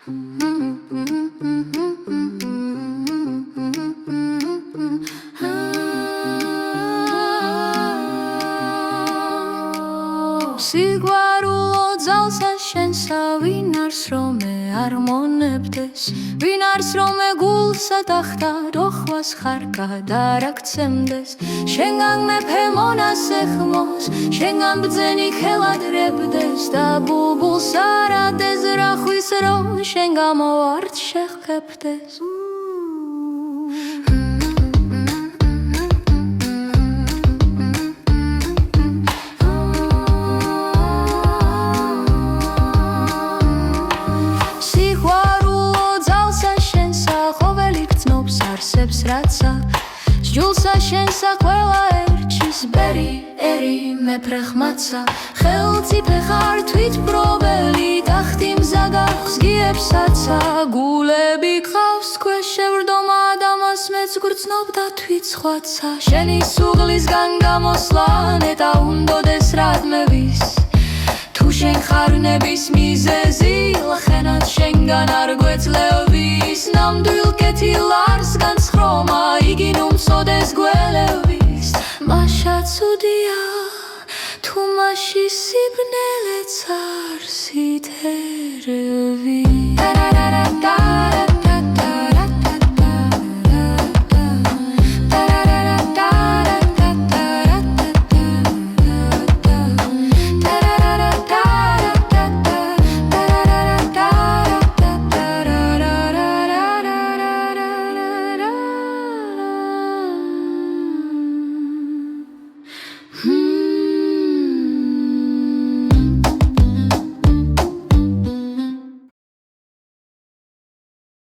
სიყვარულო ძალსა შენსა ვინ არს რომ მე არ მონებდეს ვინ არს რომ მე გულსა დახტა როხვას ხარ გადარაქცემდეს შენგან მეფე მონას ეხმოს შენგან ბძენი ხელად რებდეს და ბუბულს არადეს რახვის რომ შენ გამო არ შეხვდებდეს რაცა სჯულსა შენსა ყველა ერჩის ბერი ერი მეფრეხმაცა ხელმწიფე ხარ თვითმფრობელი ტახტი მზადავს გიებსაცა გულები გყავს ქვეშევრდომა ადამიანს მეც გრძნობდა თვითცხვაცა შენი სუღლისგან გამოსვლა ნეტა უნდოდეს რადმე ვის თუ შენ ხარ ნების მიზეზი ლახენად შენგან არ გვეძლევის ნამდვილ კეთილარს განცხრომა იგი ნუ მწოდეს გველევის მაშა ცუდია თუ მასში სიბნელეც არ სითერევი